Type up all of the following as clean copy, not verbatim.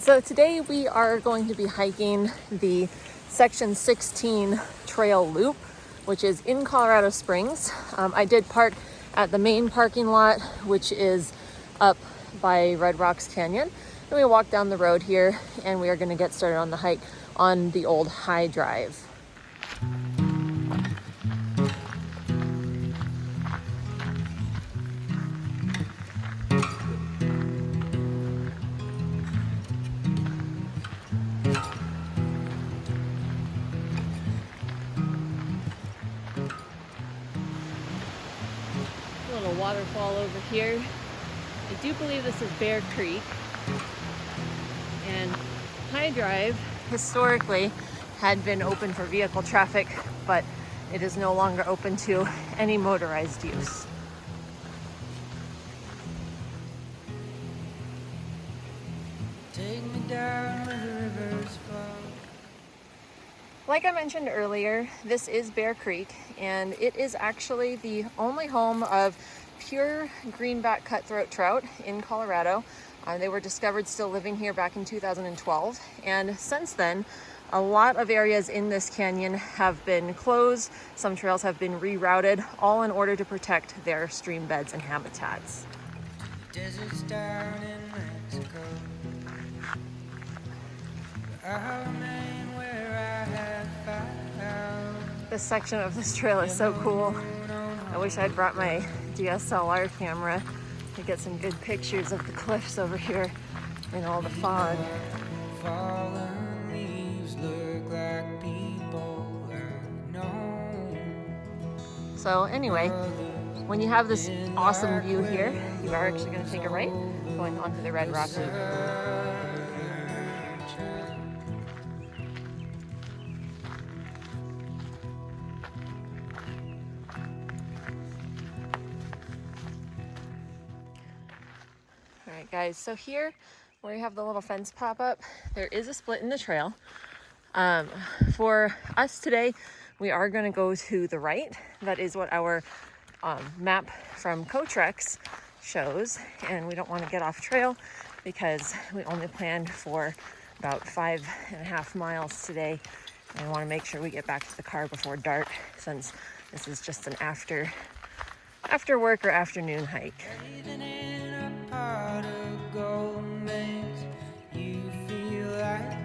So today we are going to be hiking the Section 16 trail loop, which is in Colorado Springs. I did park at the main parking lot, which is up by Red Rocks Canyon. And we walk down the road here and we are going to get started on the hike on the old high drive. A little waterfall over here. I do believe this is Bear Creek. And High Drive historically had been open for vehicle traffic, but it is no longer open to any motorized use. Take me down where the rivers flow. Like I mentioned earlier, this is Bear Creek, and it is actually the only home of pure greenback cutthroat trout in Colorado. They were discovered still living here back in 2012, and since then, a lot of areas in this canyon have been closed. Some trails have been rerouted, all in order to protect their stream beds and habitats. Deserts down in Mexico. This section of this trail is so cool. I wish I'd brought my DSLR camera to get some good pictures of the cliffs over here in all the fog. Fallen leaves look like people I know. So anyway, when you have this awesome view here, you are actually going to take a right going onto the Red Rock Loop. Alright guys, so here where you have the little fence pop up, there is a split in the trail. For us today, we are going to go to the right. That is what our map from Cotrex shows, and we don't want to get off trail because we only planned for about 5.5 miles today, and we want to make sure we get back to the car before dark, since this is just an after work or afternoon hike. Bathing in a pot of gold makes me feel lost.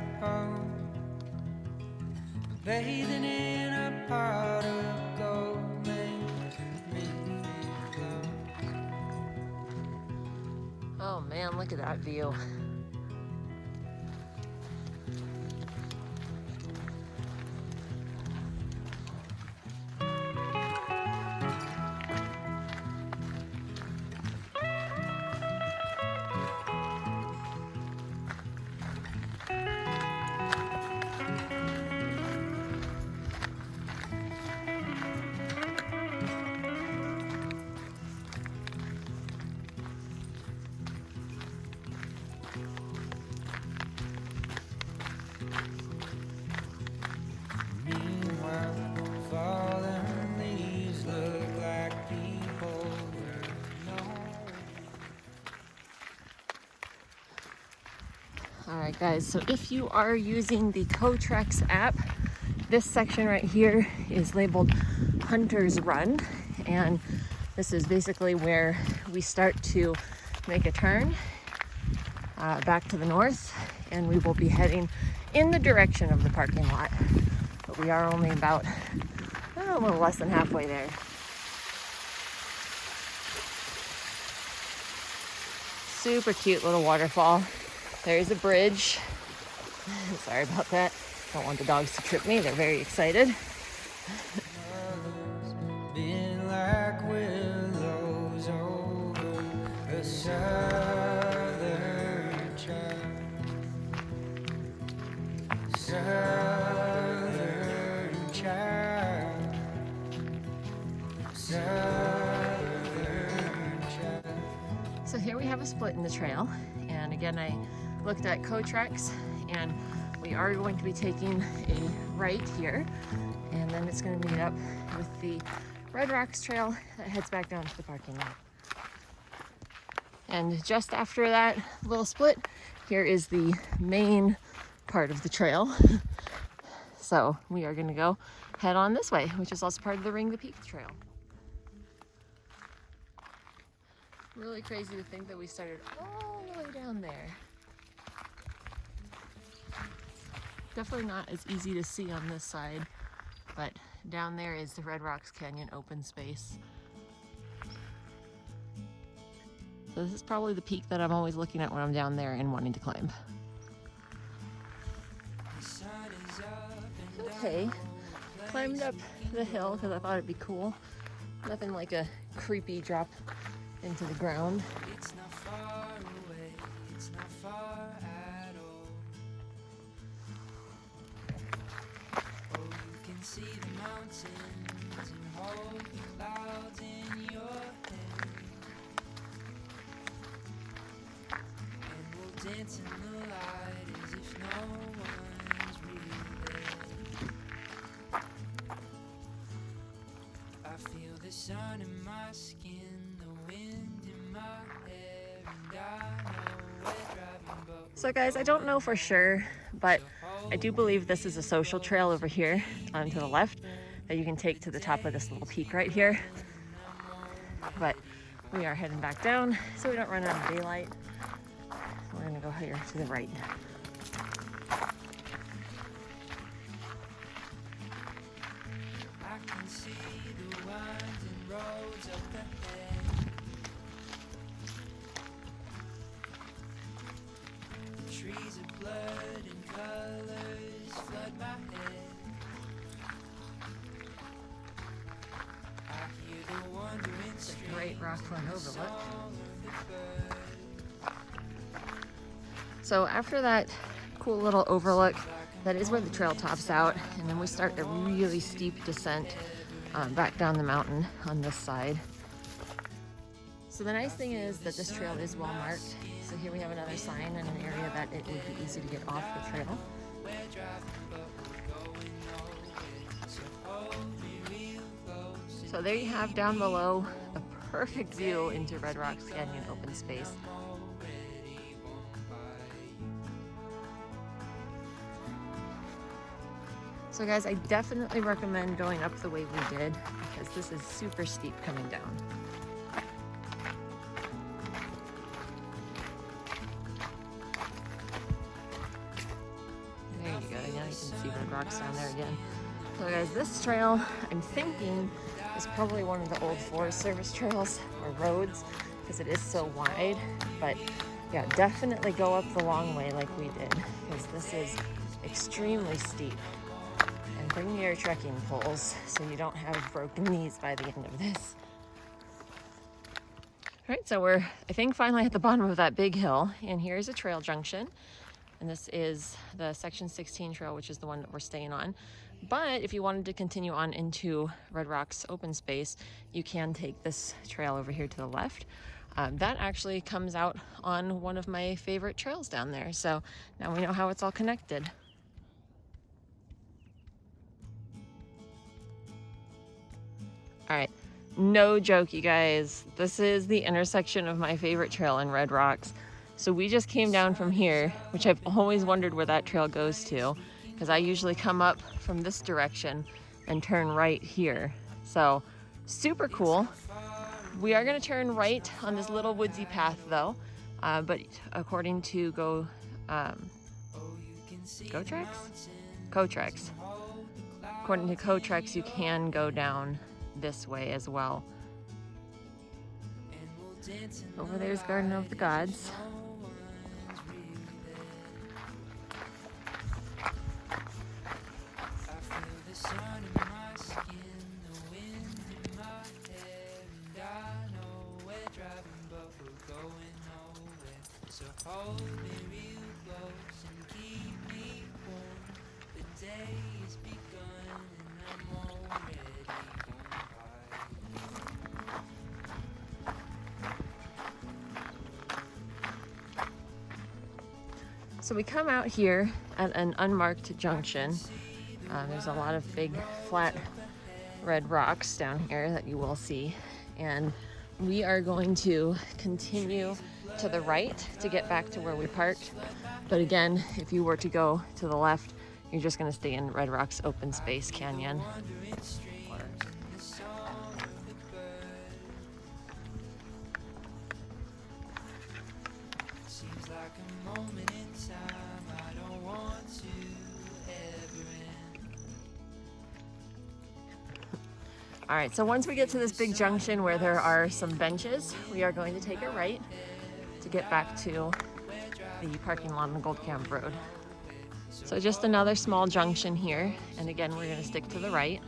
Oh man, look at that view. Alright guys, so if you are using the Cotrex app, this section right here is labeled Hunter's Run, and this is basically where we start to make a turn back to the north, and we will be heading in the direction of the parking lot, but we are only about a little less than halfway there. Super cute little waterfall. There's a bridge. Sorry about that. Don't want the dogs to trip me. They're very excited. Been like willows over a southern child. Southern child. Southern child. So here we have a split in the trail. And again, I looked at Cotrex, and we are going to be taking a right here, and then it's going to meet up with the Red Rocks Trail that heads back down to the parking lot. And just after that little split here is the main part of the trail. So we are gonna go head on this way, which is also part of the Ring the Peak trail. Really crazy to think that we started all the way down there. Definitely not as easy to see on this side, but down there is the Red Rocks Canyon open space. So this is probably the peak that I'm always looking at when I'm down there and wanting to climb. Okay, climbed up the hill because I thought it'd be cool. Nothing like a creepy drop into the ground. It's not far away, it's not far at all. Oh, you can see the mountains and hold the clouds in your head. And we'll dance in the light as if no one's really there. I feel the sun in my skin, the wind in my hair, and I know we're driving, but so guys, I don't know for sure, but I do believe this is a social trail over here to the left that you can take to the top of this little peak right here. But we are heading back down so we don't run out of daylight. We're gonna go here to the right. I can see the winding roads up ahead. The trees of blood and colors flood my head. I hear the wandering stream. Great Rockland overlook. So after that cool little overlook, that is where the trail tops out, and then we start a really steep descent back down the mountain on this side. So the nice thing is that this trail is well marked. So here we have another sign in an area that it would be easy to get off the trail. So there you have down below a perfect view into Red Rocks Canyon open space. So guys, I definitely recommend going up the way we did because this is super steep coming down. There you go, now you can see Red Rocks down there again. So guys, this trail, I'm thinking, is probably one of the old Forest Service trails or roads because it is so wide. But yeah, definitely go up the long way like we did because this is extremely steep. And bring your trekking poles so you don't have broken knees by the end of this. All right, so we're, I think, finally at the bottom of that big hill, and here's a trail junction. And this is the Section 16 trail, which is the one that we're staying on. But if you wanted to continue on into Red Rocks open space, you can take this trail over here to the left. That actually comes out on one of my favorite trails down there. So now we know how it's all connected. All right, no joke, you guys. This is the intersection of my favorite trail in Red Rocks. So we just came down from here, which I've always wondered where that trail goes to, because I usually come up from this direction and turn right here. So super cool. We are gonna turn right on this little woodsy path though, but according to Cotrex. According to Cotrex, you can go down this way as well. Over there's Garden of the Gods. So hold me real close and keep me warm. The day is begun and I'm already gone by. So we come out here at an unmarked junction. There's a lot of big flat red rocks down here that you will see, and we are going to continue to the right to get back to where we parked. But again, if you were to go to the left, you're just gonna stay in Red Rocks Open Space Canyon. All right, so once we get to this big junction where there are some benches, we are going to take a right to get back to the parking lot on Gold Camp Road. So just another small junction here, and again, we're gonna stick to the right.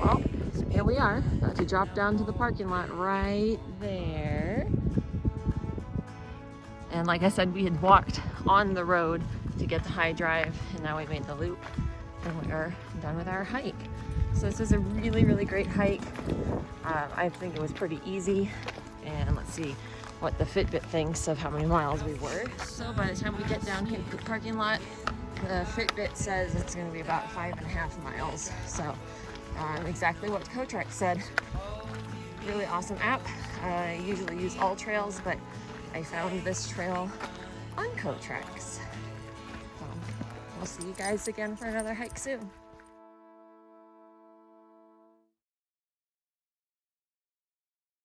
Well, here we are, about to drop down to the parking lot right there. And like I said, we had walked on the road to get to High Drive, and now we made the loop, and we are done with our hike. So this was a really, really great hike. I think it was pretty easy. And let's see what the Fitbit thinks of how many miles we were. So by the time we get down here to the parking lot, the Fitbit says it's gonna be about 5.5 miles. So exactly what CoTrack said. Really awesome app. I usually use all trails, but I found this trail on CoTrax. So we'll see you guys again for another hike soon.